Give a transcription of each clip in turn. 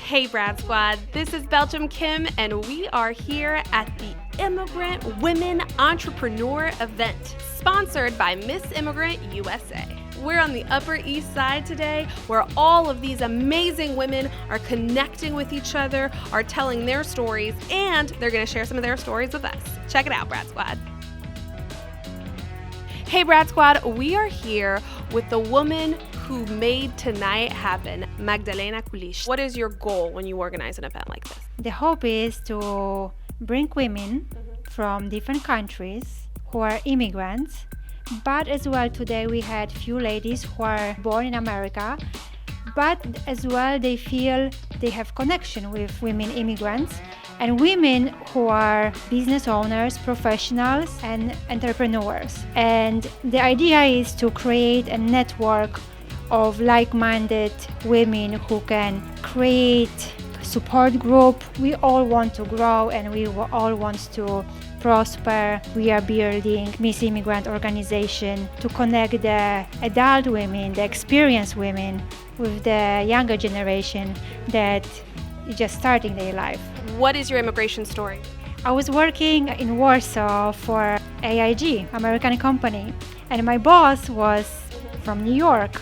Hey Brad Squad, this is Belgium Kim, and we are here at the Immigrant Women Entrepreneur event, sponsored by Miss Immigrant USA. We're on the Upper East Side today, where all of these amazing women are connecting with each other, are telling their stories, and they're going to share some of their stories with us. Check it out, Brad Squad. Hey Brad Squad, we are here with the woman who made tonight happen, Magdalena Kulish. What is your goal when you organize an event like this? The hope is to bring women from different countries who are immigrants, but as well today we had few ladies who are born in America, but as well they feel they have connection with women immigrants and women who are business owners, professionals and entrepreneurs. And the idea is to create a network of like-minded women who can create support group. We all want to grow and we all want to prosper. We are building Miss Immigrant organization to connect the adult women, the experienced women, with the younger generation that is just starting their life. What is your immigration story? I was working in Warsaw for AIG, American company, and my boss was from New York.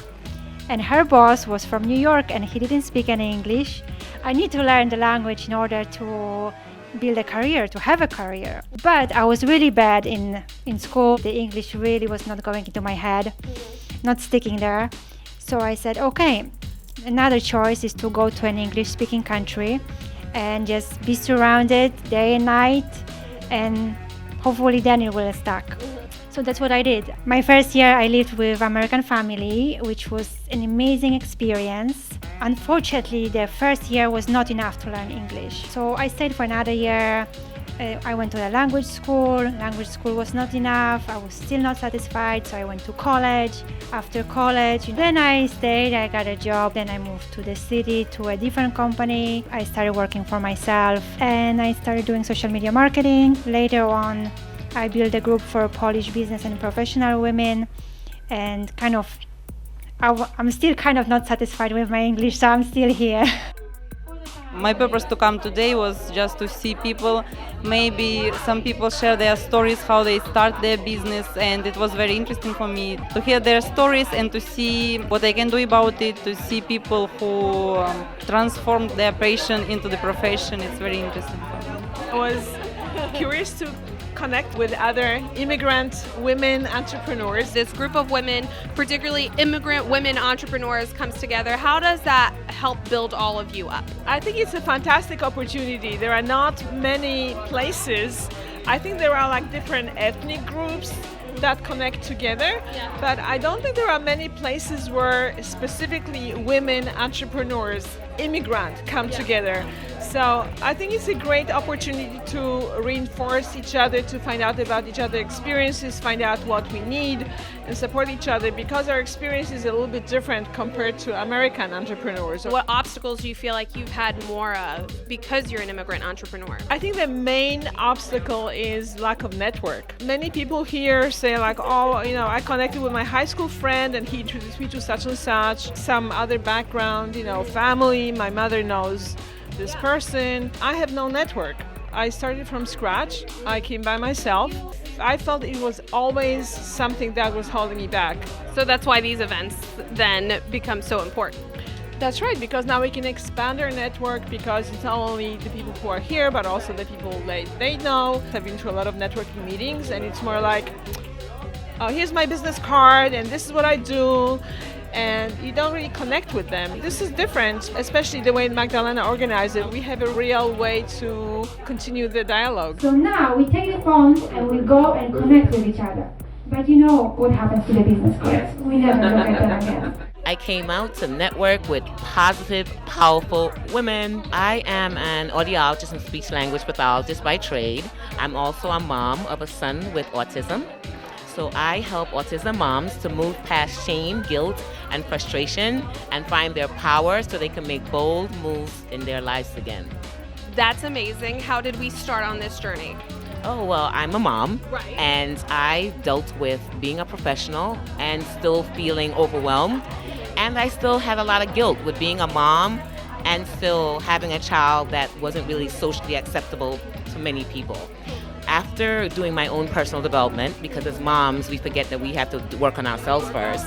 And her boss was from New York and he didn't speak any English. I need to learn the language in order to build a career, to have a career. But I was really bad in school. The English really was not going into my head, not sticking there. So I said, okay, another choice is to go to an English-speaking country and just be surrounded day and night, and hopefully then it will stuck. So that's what I did. My first year I lived with American family, which was an amazing experience. Unfortunately, the first year was not enough to learn English. So I stayed for another year. I went to the language school. Language school was not enough. I was still not satisfied, so I went to college. After college, then I stayed, I got a job. Then I moved to the city to a different company. I started working for myself and I started doing social media marketing. Later on, I built a group for Polish business and professional women, and I'm still kind of not satisfied with my English, so I'm still here. My purpose to come today was just to see people. Maybe some people share their stories, how they start their business, and it was very interesting for me to hear their stories and to see what I can do about it, to see people who transformed their passion into the profession. It's very interesting for me. I was curious to connect with other immigrant women entrepreneurs. This group of women, particularly immigrant women entrepreneurs, comes together. How does that help build all of you up? I think it's a fantastic opportunity. There are not many places. I think there are like different ethnic groups that connect together, but I don't think there are many places where specifically women entrepreneurs, immigrant, come together. So I think it's a great opportunity to reinforce each other, to find out about each other's experiences, find out what we need, and support each other, because our experience is a little bit different compared to American entrepreneurs. What obstacles do you feel like you've had more of because you're an immigrant entrepreneur? I think the main obstacle is lack of network. Many people here say like, oh, I connected with my high school friend and he introduced me to such and such, some other background, family, my mother knows this person. I have no network. I started from scratch. I came by myself. I felt it was always something that was holding me back. So that's why these events then become so important. That's right, because now we can expand our network, because it's not only the people who are here, but also the people they know. I've been to a lot of networking meetings, and it's more like, oh, here's my business card, and this is what I do. And you don't really connect with them. This is different, especially the way Magdalena organized it. We have a real way to continue the dialogue. So now we take the phones and we go and connect with each other. But you know what happens to the business cards. We never look at them again. I came out to network with positive, powerful women. I am an audiologist and speech language pathologist by trade. I'm also a mom of a son with autism. So I help autism moms to move past shame, guilt, and frustration and find their power so they can make bold moves in their lives again. That's amazing. How did we start on this journey? Oh, well, I'm a mom, Right. and I dealt with being a professional and still feeling overwhelmed. And I still had a lot of guilt with being a mom and still having a child that wasn't really socially acceptable to many people. After doing my own personal development, because as moms, we forget that we have to work on ourselves first.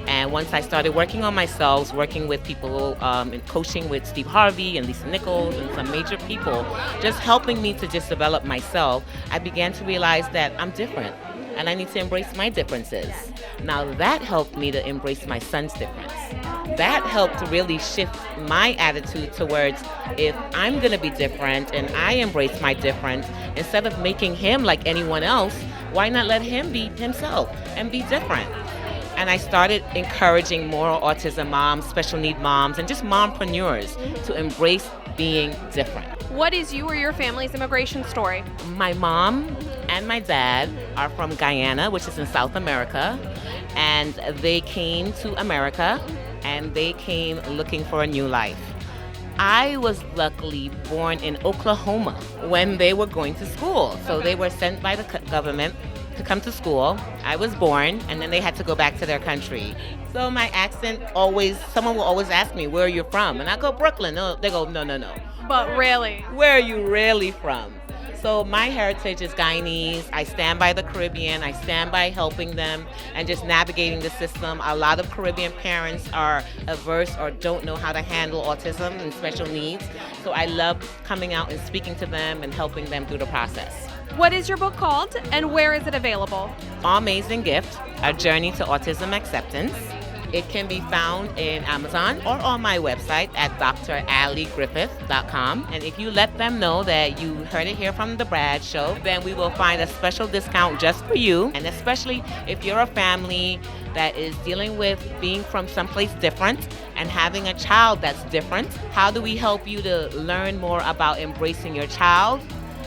And once I started working on myself, working with people, and coaching with Steve Harvey and Lisa Nichols and some major people, just helping me to just develop myself, I began to realize that I'm different and I need to embrace my differences. Now that helped me to embrace my son's difference. That helped to really shift my attitude towards, if I'm going to be different and I embrace my difference, instead of making him like anyone else, why not let him be himself and be different? And I started encouraging more autism moms, special need moms, and just mompreneurs to embrace being different. What is you or your family's immigration story? My mom and my dad are from Guyana, which is in South America, and they came to America and they came looking for a new life. I was luckily born in Oklahoma when they were going to school. So they were sent by the government to come to school. I was born, and then they had to go back to their country. So my accent someone will always ask me, where are you from? And I go, Brooklyn. No, they go, no. But really? Where are you really from? So my heritage is Guyanese. I stand by the Caribbean. I stand by helping them and just navigating the system. A lot of Caribbean parents are averse or don't know how to handle autism and special needs. So I love coming out and speaking to them and helping them through the process. What is your book called, and where is it available? Amazing Gift, A Journey to Autism Acceptance. It can be found in Amazon or on my website at drallygriffith.com. And if you let them know that you heard it here from the Brad Show, then we will find a special discount just for you. And especially if you're a family that is dealing with being from someplace different and having a child that's different, how do we help you to learn more about embracing your child?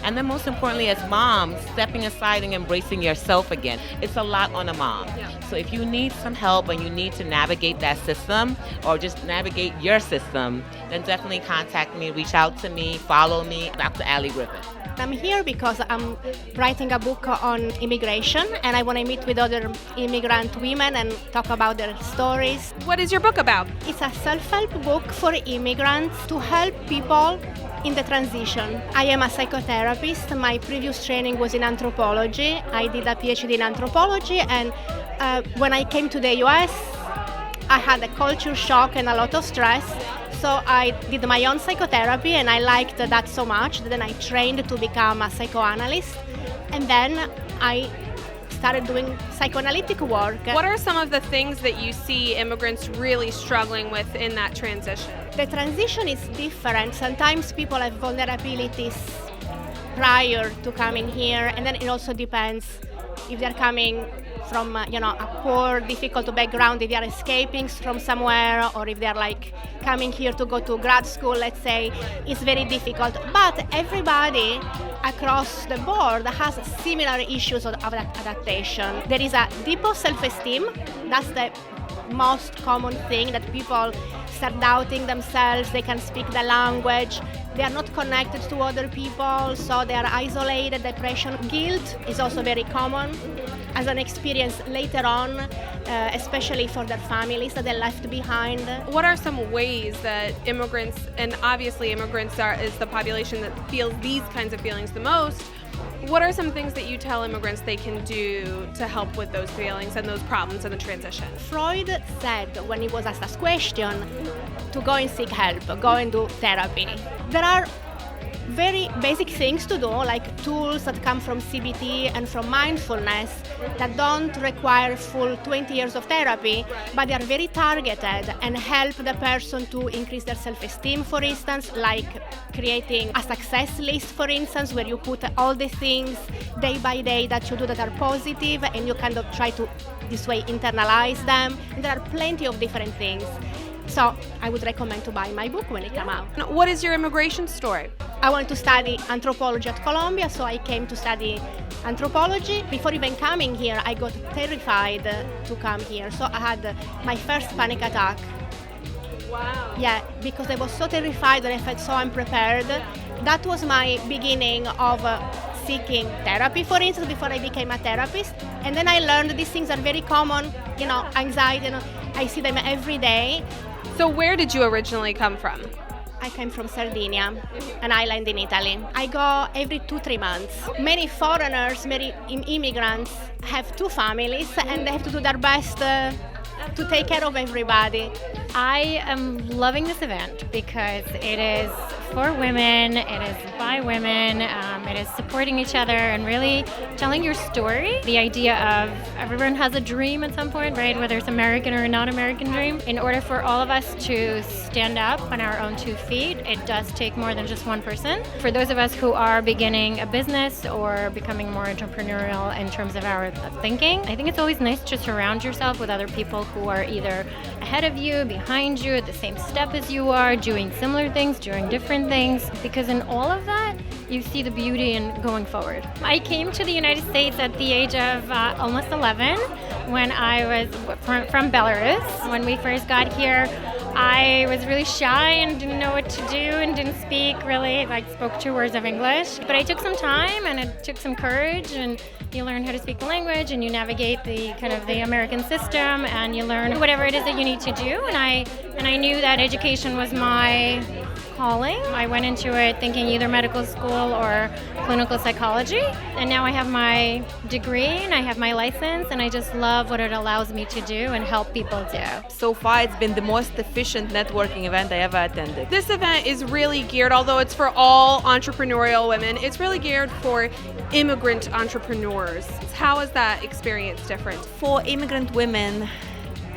And then most importantly, as moms, stepping aside and embracing yourself again. It's a lot on a mom. So if you need some help and you need to navigate that system or just navigate your system, then definitely contact me, reach out to me, follow me, Dr. Allie Griffith. I'm here because I'm writing a book on immigration, and I want to meet with other immigrant women and talk about their stories. What is your book about? It's a self-help book for immigrants to help people in the transition. I am a psychotherapist. My previous training was in anthropology. I did a PhD in anthropology, and when I came to the US, I had a culture shock and a lot of stress. So I did my own psychotherapy, and I liked that so much. Then I trained to become a psychoanalyst, and then I started doing psychoanalytic work. What are some of the things that you see immigrants really struggling with in that transition? The transition is different. Sometimes people have vulnerabilities prior to coming here, and then it also depends if they're coming from a poor, difficult background, if they are escaping from somewhere, or if they're like coming here to go to grad school, let's say. It's very difficult. But everybody across the board has similar issues of adaptation. There is a deep self-esteem. That's the most common thing, that people start doubting themselves. They can speak the language. They are not connected to other people, so they are isolated. Depression, guilt is also very common as an experience later on, especially for their families that they left behind. What are some ways that immigrants, and obviously immigrants is the population that feels these kinds of feelings the most, what are some things that you tell immigrants they can do to help with those feelings and those problems in the transition? Freud said, when he was asked this question, to go and seek help, go and do therapy. There are very basic things to do, like tools that come from CBT and from mindfulness that don't require full 20 years of therapy, but they are very targeted and help the person to increase their self-esteem, for instance, like creating a success list, for instance, where you put all the things day by day that you do that are positive, and you kind of try to, this way, internalize them. And there are plenty of different things. So I would recommend to buy my book when it comes out. What is your immigration story? I wanted to study anthropology at Columbia, so I came to study anthropology. Before even coming here, I got terrified to come here. So I had my first panic attack. Wow. Yeah, because I was so terrified and I felt so unprepared. That was my beginning of seeking therapy, for instance, before I became a therapist. And then I learned these things are very common, anxiety, I see them every day. So where did you originally come from? I came from Sardinia, an island in Italy. I go every 2-3 months. Many foreigners, many immigrants have 2 families and they have to do their best to take care of everybody. I am loving this event because it is for women, it is by women, it is supporting each other and really telling your story. The idea of everyone has a dream at some point, right? Whether it's American or a non-American dream. In order for all of us to stand up on our own 2 feet, it does take more than just one person. For those of us who are beginning a business or becoming more entrepreneurial in terms of our thinking, I think it's always nice to surround yourself with other people who are either ahead of you, behind you, at the same step as you are, doing similar things, doing different things, because in all of that, you see the beauty in going forward. I came to the United States at the age of almost 11 when I was from Belarus. When we first got here, I was really shy and didn't know what to do and didn't speak really, spoke 2 words of English. But I took some time and it took some courage, and you learn how to speak the language and you navigate the kind of the American system and you learn whatever it is that you need to do. And I knew that education was my calling. I went into it thinking either medical school or clinical psychology. And now I have my degree and I have my license, and I just love what it allows me to do and help people do. So far, it's been the most efficient networking event I ever attended. This event is really geared, although it's for all entrepreneurial women, it's really geared for immigrant entrepreneurs. How is that experience different? For immigrant women,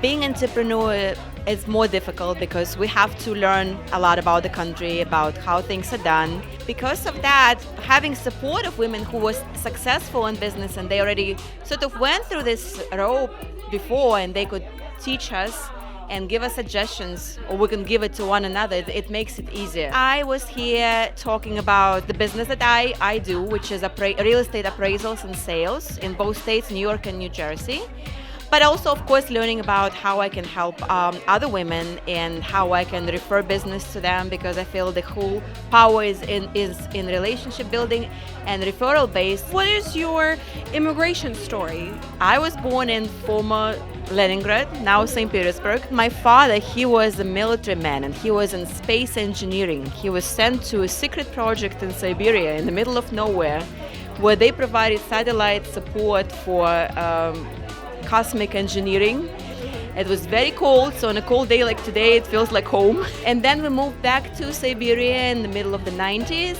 being an entrepreneur is more difficult because we have to learn a lot about the country, about how things are done. Because of that, having support of women who were successful in business and they already sort of went through this rope before and they could teach us and give us suggestions, or we can give it to one another, it makes it easier. I was here talking about the business that I do, which is real estate appraisals and sales in both states, New York and New Jersey. But also, of course, learning about how I can help other women and how I can refer business to them, because I feel the whole power is in relationship building and referral based. What is your immigration story? I was born in former Leningrad, now St. Petersburg. My father, he was a military man and he was in space engineering. He was sent to a secret project in Siberia in the middle of nowhere, where they provided satellite support for cosmic engineering. It was very cold, so on a cold day like today, it feels like home. And then we moved back to Siberia in the middle of the 90s,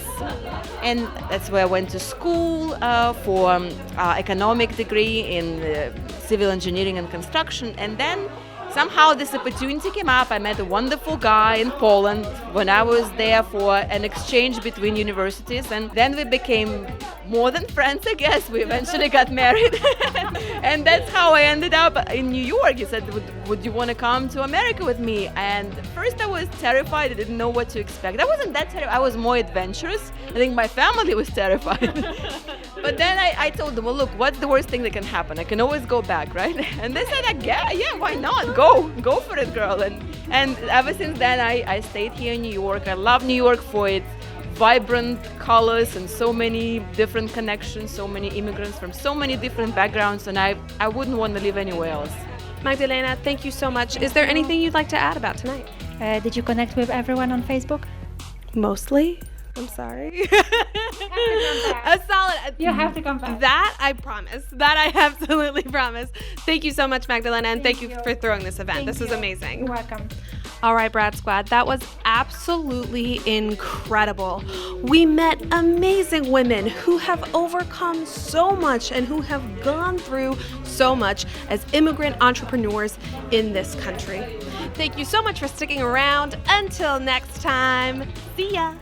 and that's where I went to school for economic degree in civil engineering and construction. And then somehow this opportunity came up. I met a wonderful guy in Poland when I was there for an exchange between universities, and then we became more than friends, I guess. We eventually got married. And that's how I ended up in New York. He said, would you want to come to America with me? And first I was terrified. I didn't know what to expect. I wasn't that terrified. I was more adventurous. I think my family was terrified. But then I told them, well, look, what's the worst thing that can happen? I can always go back, right? And they said, yeah, why not? Go for it, girl. And ever since then, I stayed here in New York. I love New York for its vibrant colors and so many different connections, so many immigrants from so many different backgrounds, and I wouldn't want to live anywhere else. Magdalena, thank you so much. Is there anything you'd like to add about tonight? Did you connect with everyone on Facebook? Mostly. I'm sorry. A solid. You have to come back. That I promise. That I absolutely promise. Thank you so much, Magdalena, and thank you for throwing this event. This was amazing. You're welcome. All right, Brad Squad, that was absolutely incredible. We met amazing women who have overcome so much and who have gone through so much as immigrant entrepreneurs in this country. Thank you so much for sticking around. Until next time, see ya.